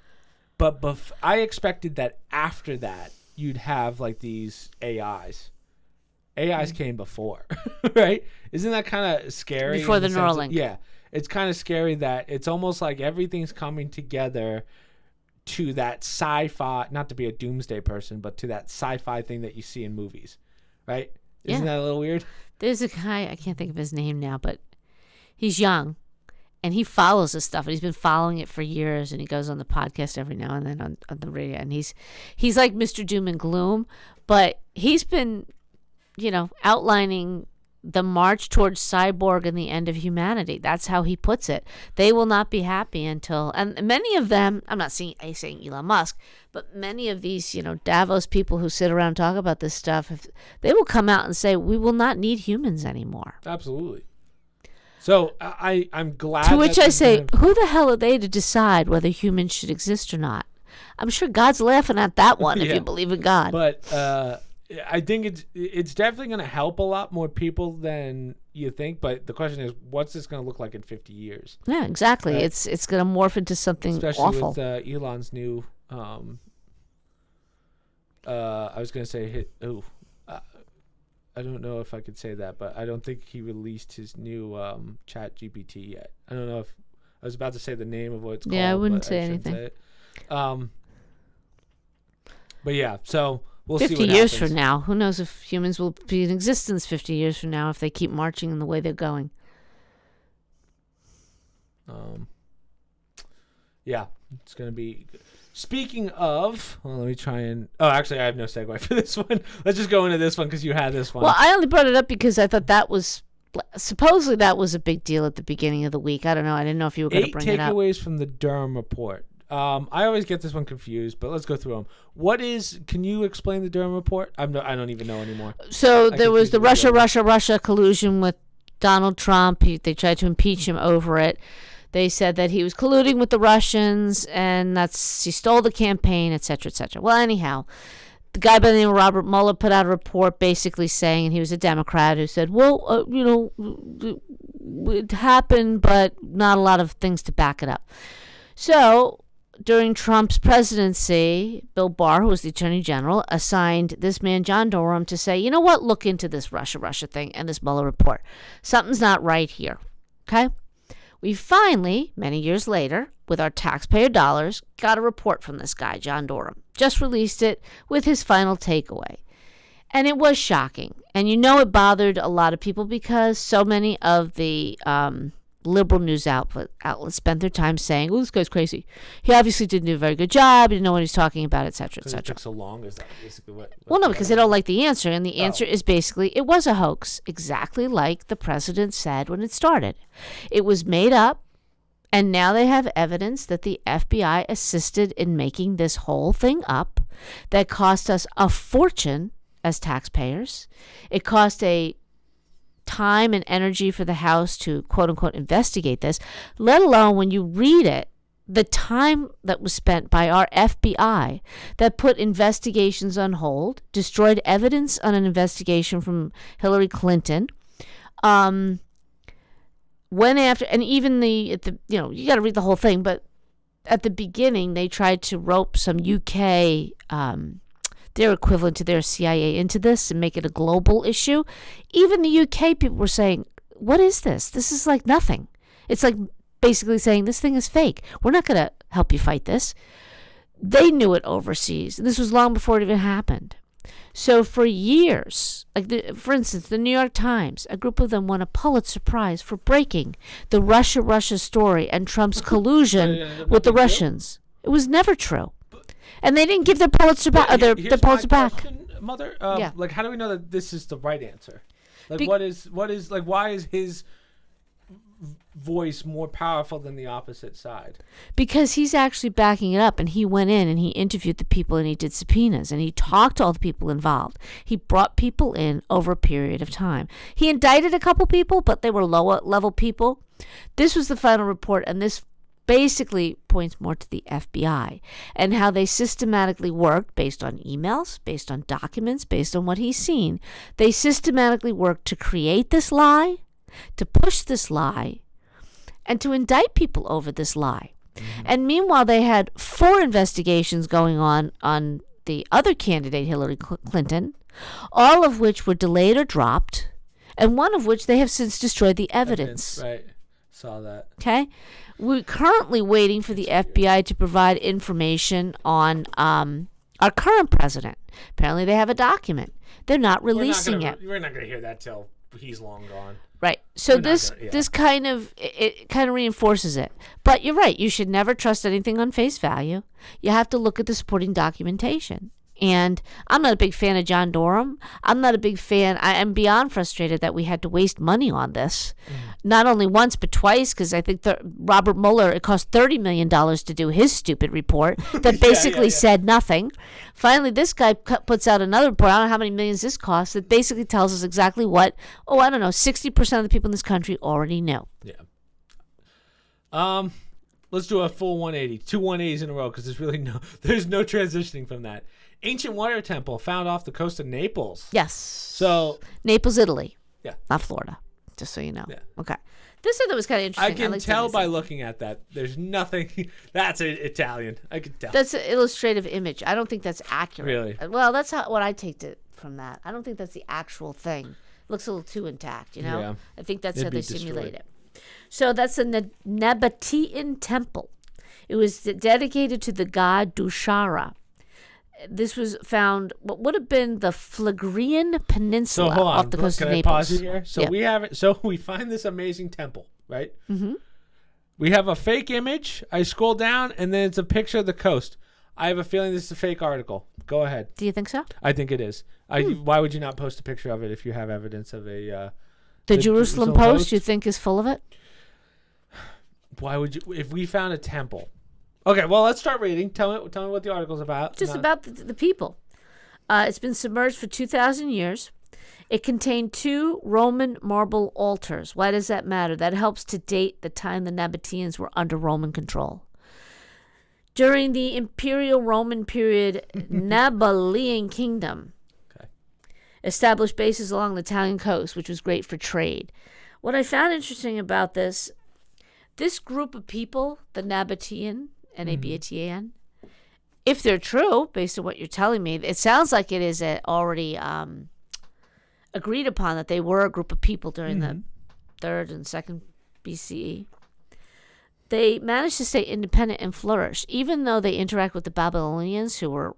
But I expected that after that, you'd have like these AIs. AIs came before, right? Isn't that kind of scary? Before in the sense of- Neuralink. yeah. It's kind of scary that it's almost like everything's coming together to that sci-fi, not to be a doomsday person, but to that sci-fi thing that you see in movies, right? Isn't that a little weird? There's a guy, I can't think of his name now, but he's young and he follows this stuff and he's been following it for years, and he goes on the podcast every now and then on the radio, and he's like Mr. Doom and Gloom, but he's been, outlining the march towards cyborg and the end of humanity. That's how he puts it. They will not be happy until, and many of them, I'm not saying Elon Musk, but many of these, Davos people who sit around and talk about this stuff, they will come out and say, we will not need humans anymore. Absolutely. So I'm glad. To which I say, who the hell are they to decide whether humans should exist or not? I'm sure God's laughing at that one if you believe in God. But I think it's definitely going to help a lot more people than you think. But the question is, what's this going to look like in 50 years? Yeah, exactly. It's going to morph into something especially awful. with Elon's new. I was going to say I don't know if I could say that, but I don't think he released his new Chat GPT yet. I don't know if I was about to say the name of what it's called. Yeah, I wouldn't but say shouldn't anything. say it. But yeah, so we'll 50 see what years happens. from now, who knows if humans will be in existence 50 years from now if they keep marching in the way they're going. Yeah, it's going to be. Speaking of, well, let me try and. Oh, actually, I have no segue for this one. Let's just go into this one because you had this one. Well, I only brought it up because I thought that was supposedly that was a big deal at the beginning of the week. I don't know. I didn't know if you were going to bring it up. 8 takeaways from the Durham report. I always get this one confused, but let's go through them. Can you explain the Durham report? I don't even know anymore. So there was the confused with Russia collusion with Donald Trump. They tried to impeach him over it. They said that he was colluding with the Russians and he stole the campaign, et cetera, et cetera. Well, anyhow, the guy by the name of Robert Mueller put out a report basically saying, and he was a Democrat who said, well, it happened, but not a lot of things to back it up. So during Trump's presidency, Bill Barr, who was the Attorney General, assigned this man, John Durham, to say, you know what, look into this Russia thing and this Mueller report. Something's not right here, okay? We finally, many years later, with our taxpayer dollars, got a report from this guy, John Durham. Just released it with his final takeaway. And it was shocking. And it bothered a lot of people because so many of the liberal news outlets spent their time saying, oh, this guy's crazy. He obviously didn't do a very good job. He didn't know what he's talking about, et cetera, et Because it cetera. took so long? Is that basically what? Well, no, because they don't like the answer. And the answer is basically, it was a hoax, exactly like the president said when it started. It was made up, and now they have evidence that the FBI assisted in making this whole thing up that cost us a fortune as taxpayers. It cost a time and energy for the House to, quote unquote, investigate this, let alone when you read it, the time that was spent by our FBI that put investigations on hold, destroyed evidence on an investigation from Hillary Clinton, went after, and even you got to read the whole thing, but at the beginning they tried to rope some UK, their equivalent to their CIA, into this and make it a global issue. Even the UK people were saying, what is this? This is like nothing. It's like basically saying this thing is fake. We're not going to help you fight this. They knew it overseas. This was long before it even happened. So for years, for instance, the New York Times, a group of them won a Pulitzer Prize for breaking the Russia story and Trump's collusion with the Russians. It was never true. And they didn't give their Pulitzer back. Their Pulitzer back. Mother, yeah. Like, how do we know that this is the right answer? Like, why is his voice more powerful than the opposite side? Because he's actually backing it up, and he went in and he interviewed the people and he did subpoenas and he talked to all the people involved. He brought people in over a period of time. He indicted a couple people, but they were lower level people. This was the final report, and this basically points more to the FBI and how they systematically worked based on emails, based on documents, based on what he's seen. They systematically worked to create this lie, to push this lie, and to indict people over this lie. Mm-hmm. And meanwhile, they had 4 investigations going on the other candidate, Hillary Clinton, all of which were delayed or dropped, and one of which they have since destroyed the evidence. Right. Saw that. Okay. We're currently waiting for the FBI to provide information on our current president. Apparently, they have a document. They're not releasing it. We're not going to hear that till he's long gone. Right. So this kind of reinforces it. But you're right. You should never trust anything on face value. You have to look at the supporting documentation. And I'm not a big fan of John Durham. I'm not a big fan. I am beyond frustrated that we had to waste money on this. Not only once, but twice, because I think Robert Mueller, it cost $30 million to do his stupid report that basically said nothing. Finally, this guy puts out another report. I don't know how many millions this costs. That basically tells us exactly what, 60% of the people in this country already know. Yeah. Let's do a full 180. 2 180s in a row, because there's no transitioning from that. Ancient water temple found off the coast of Naples. Yes. So Naples, Italy. Yeah. Not Florida, just so you know. Yeah. Okay. This other was kind of interesting. I can tell by looking at that. There's nothing. That's Italian. I can tell. That's an illustrative image. I don't think that's accurate. Really? Well, that's what I take from that. I don't think that's the actual thing. It looks a little too intact, you know? Yeah. I think that's how they simulate it. destroyed. So that's a Nabatean temple. It was dedicated to the god Dushara. This was found what would have been the Phlegrean Peninsula off the coast of Naples. Can I pause you here? So we have it. So we find this amazing temple, right? Mm-hmm. We have a fake image. I scroll down, and then it's a picture of the coast. I have a feeling this is a fake article. Go ahead. Do you think so? I think it is. Why would you not post a picture of it if you have evidence of a? The Jerusalem Post, you think, is full of it? Why would you? If we found a temple. Okay, well, let's start reading. Tell me what the article's about. Just about the people. It's been submerged for 2,000 years. It contained 2 Roman marble altars. Why does that matter? That helps to date the time the Nabateans were under Roman control. During the Imperial Roman period, Nabalian Kingdom established bases along the Italian coast, which was great for trade. What I found interesting about this group of people, the Nabatean, N-A-B-A-T-A-N, if they're true, based on what you're telling me, it sounds like it is already agreed upon that they were a group of people during the 3rd and 2nd BCE. They managed to stay independent and flourish, even though they interact with the Babylonians, who were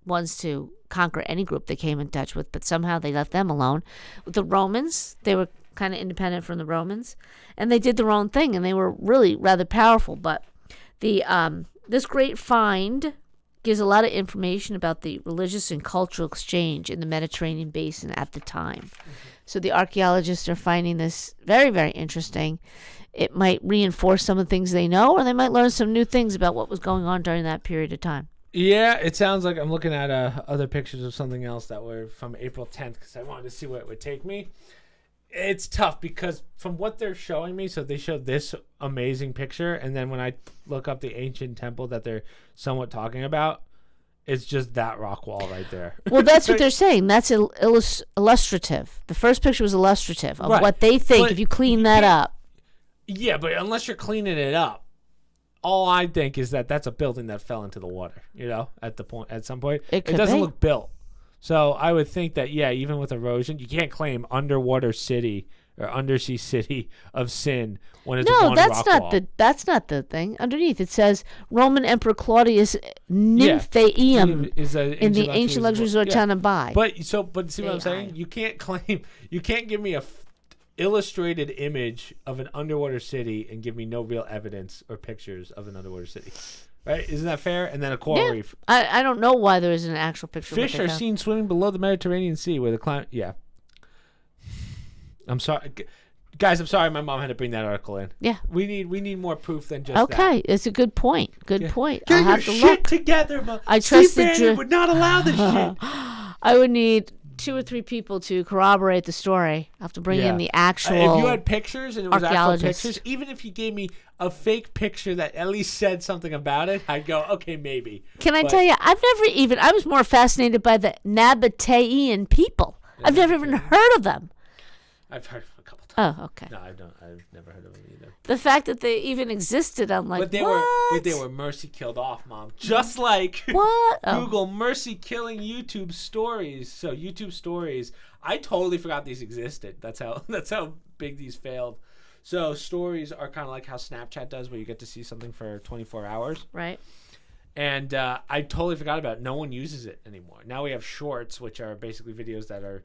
ones to conquer any group they came in touch with, but somehow they left them alone. With the Romans, they were kind of independent from the Romans, and they did their own thing, and they were really rather powerful. But this great find gives a lot of information about the religious and cultural exchange in the Mediterranean basin at the time. So the archaeologists are finding this very, very interesting. It might reinforce some of the things they know, or they might learn some new things about what was going on during that period of time. Yeah, it sounds like I'm looking at other pictures of something else that were from April 10th, because I wanted to see where it would take me. It's tough because from what they're showing me, so they showed this amazing picture, and then when I look up the ancient temple that they're somewhat talking about, it's just that rock wall right there. Well, that's what they're saying. That's illustrative. The first picture was illustrative of what they think if you clean that up. Yeah, but unless you're cleaning it up, all I think is that that's a building that fell into the water, at some point. It doesn't look built. So I would think that, even with erosion, you can't claim underwater city or undersea city of sin when it's one rock wall. That's not the thing. Underneath it says Roman Emperor Claudius Nymphaeum in the ancient luxury resort town of Bai. But see what I'm saying? You can't give me a illustrated image of an underwater city and give me no real evidence or pictures of an underwater city. Right? Isn't that fair? And then a coral reef. I don't know why there isn't an actual picture. Fish are seen swimming below the Mediterranean Sea where the climate... Yeah. I'm sorry. Guys, I'm sorry my mom had to bring that article in. Yeah. We need more proof than just that. Okay. It's a good point. Good point. Get I'll have to your look. shit together, Mom. I trust Steve would not allow this shit. I would need 2 or 3 people to corroborate the story. I have to bring in the actual if you had pictures and it was actual pictures, even if you gave me a fake picture that at least said something about it, I'd go, okay, maybe. Can I tell you, I was more fascinated by the Nabatean people. I've never even heard of them. I've heard of them a couple times. Oh, okay. No, I've never heard of them either. The fact that they even existed, I'm like, but they were mercy killed off, Mom. Just like Google mercy killing YouTube stories. So YouTube stories, I totally forgot these existed. That's how big these failed. So stories are kind of like how Snapchat does, where you get to see something for 24 hours. Right. And I totally forgot about it. No one uses it anymore. Now we have shorts, which are basically videos that are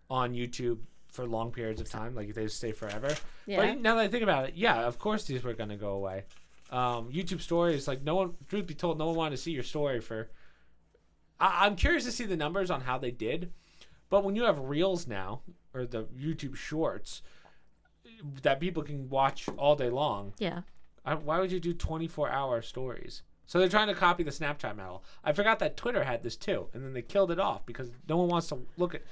on YouTube for long periods of time. Like they just stay forever. Yeah. But now that I think about it, of course these were going to go away. YouTube stories, like truth be told, no one wanted to see your story for... I'm curious to see the numbers on how they did. But when you have Reels now, or the YouTube Shorts... that people can watch all day long. Yeah. Why would you do 24-hour stories? So they're trying to copy the Snapchat model. I forgot that Twitter had this too, and then they killed it off because no one wants to look at.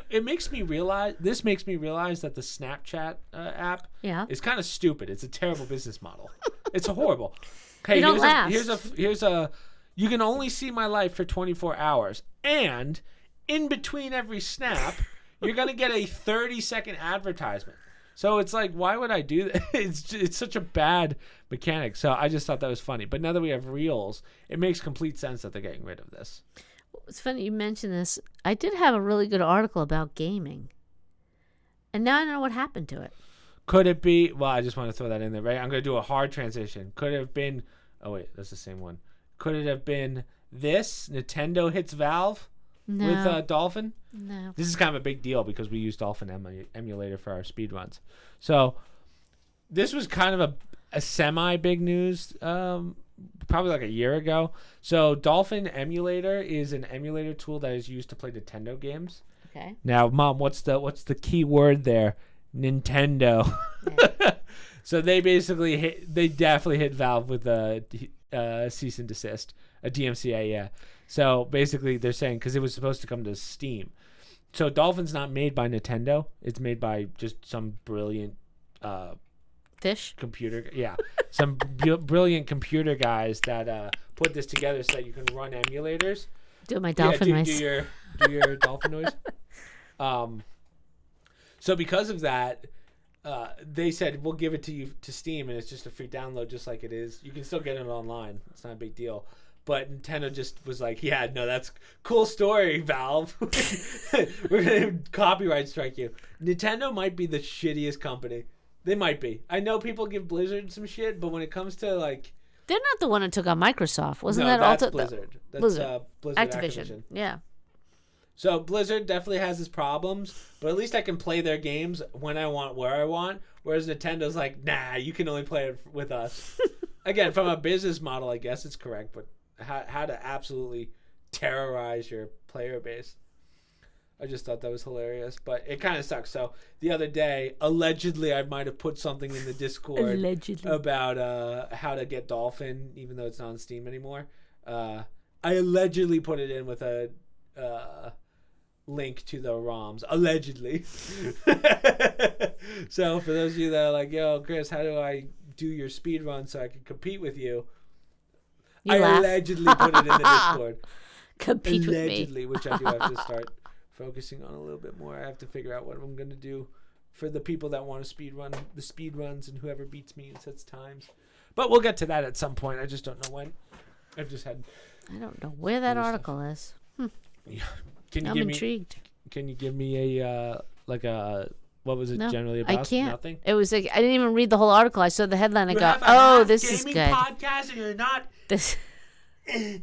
It makes me realize. This makes me realize that the Snapchat app is kind of stupid. It's a terrible business model. It's horrible. Okay, here's a. You can only see my life for 24 hours, and in between every snap, you're gonna get a 30-second advertisement. So it's like, why would I do that? It's such a bad mechanic. So I just thought that was funny. But now that we have Reels, it makes complete sense that they're getting rid of this. It's funny you mentioned this. I did have a really good article about gaming. And now I don't know what happened to it. Could it be... Well, I just want to throw that in there, right? I'm going to do a hard transition. Could it have been... Oh, wait. That's the same one. Could it have been this? Nintendo hits Valve? No. With Dolphin? No. This is kind of a big deal because we use Dolphin emulator for our speedruns. So this was kind of a semi-big news probably like a year ago. So Dolphin emulator is an emulator tool that is used to play Nintendo games. Okay. Now, Mom, what's the key word there? Nintendo. Yeah. So they definitely hit Valve with a cease and desist, a DMCA, yeah. So basically they're saying, because it was supposed to come to Steam. So Dolphin's not made by Nintendo. It's made by just some brilliant fish computer. Yeah. Some brilliant computer guys that put this together so that you can run emulators. Do my dolphin noise. Do your dolphin noise. So because of that, they said, we'll give it to you to Steam, and it's just a free download just like it is. You can still get it online. It's not a big deal. But Nintendo just was like, yeah, no, that's cool story, Valve. We're going to copyright strike you. Nintendo might be the shittiest company. They might be. I know people give Blizzard some shit, but when it comes to, like... They're not the one that took on Microsoft. Wasn't that also... Blizzard. That's Blizzard. Blizzard Activision. Yeah. So Blizzard definitely has its problems, but at least I can play their games when I want, where I want, whereas Nintendo's like, nah, you can only play it with us. Again, from a business model, I guess it's correct, but how to absolutely terrorize your player base. I just thought that was hilarious, but it kind of sucks. So the other day, allegedly, I might have put something in the Discord about how to get Dolphin, even though it's not on Steam anymore. I allegedly put it in with a link to the ROMs, allegedly. So for those of you that are like, yo, Chris, how do I do your speed run so I can compete with you? I allegedly put it in the Discord. Compete allegedly, with me. which I do have to start focusing on a little bit more. I have to figure out what I'm going to do for the people that want to speed run the speed runs and whoever beats me in sets times. But we'll get to that at some point. I just don't know when. I've just had... I don't know where that article is. Yeah. I'm intrigued. Can you give me a what was it generally about? I can't. Nothing. It was like I didn't even read the whole article. I saw the headline and You go, this is good. Podcast and you're not. This. Hey,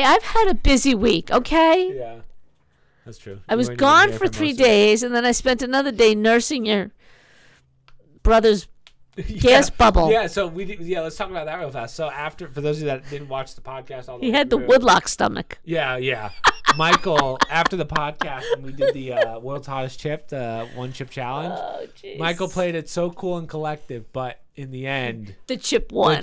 I've had a busy week. Okay. Yeah, that's true. I was gone for 3 days, and then I spent another day nursing your brother's gas bubble. Yeah, so let's talk about that real fast. So for those of you that didn't watch the podcast, he had the woodlock stomach. Yeah. Michael, after the podcast, when we did the World's Hottest Chip, the one chip challenge, Michael played it so cool and collective, but in the end, the chip won.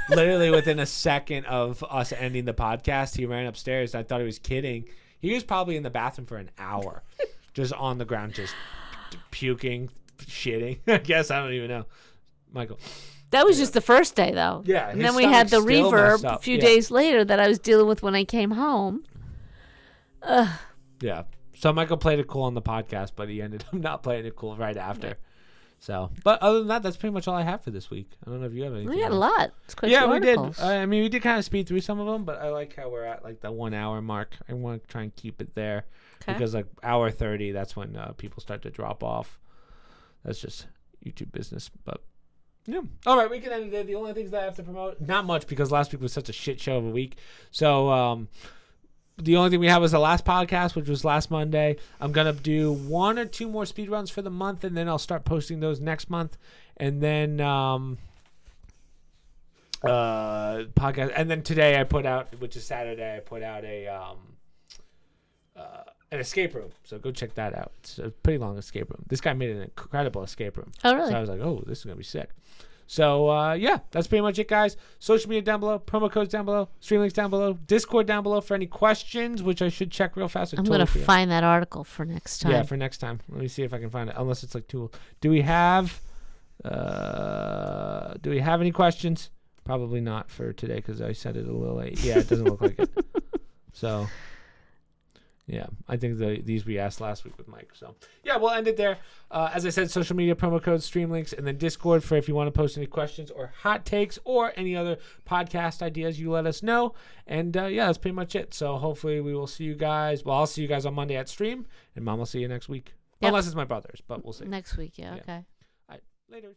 Literally within a second of us ending the podcast, he ran upstairs. I thought he was kidding. He was probably in the bathroom for an hour, just on the ground, just puking, shitting. I guess, I don't even know. Michael. That was just the first day, though. Yeah. And then we had the reverb a few days later that I was dealing with when I came home. Yeah. So Michael played it cool on the podcast, but he ended up not playing it cool right after. Right. So, but other than that, that's pretty much all I have for this week. I don't know if you have anything. We had a lot. It's quite we did. I mean, we did kind of speed through some of them, but I like how we're at like the 1 hour mark. I want to try and keep it there because like hour 30, that's when people start to drop off. That's just YouTube business, but. Yeah. All right, we can end it there. The only things that I have to promote, not much because last week was such a shit show of a week. So the only thing we have was the last podcast, which was last Monday. I'm going to do 1 or 2 more speed runs for the month, and then I'll start posting those next month. And then podcast. And then today I put out, which is Saturday, I put out an escape room. So go check that out. It's a pretty long escape room. This guy made an incredible escape room. Oh, really? So I was like, oh, this is going to be sick. So, yeah, that's pretty much it, guys. Social media down below, promo codes down below, stream links down below, Discord down below for any questions, which I should check real fast. I'm going to find that article for next time. Yeah, for next time. Let me see if I can find it, unless it's like too... Do we have any questions? Probably not for today because I said it a little late. Yeah, it doesn't look like it. So... Yeah, I think these we asked last week with Mike. So, yeah, we'll end it there. As I said, social media, promo codes, stream links, and then Discord for if you want to post any questions or hot takes or any other podcast ideas, you let us know. And, yeah, that's pretty much it. So, hopefully we will see you guys. Well, I'll see you guys on Monday at stream, and Mom will see you next week. Yep. Unless it's my brother's, but we'll see. Next week, yeah. Okay. All right, later.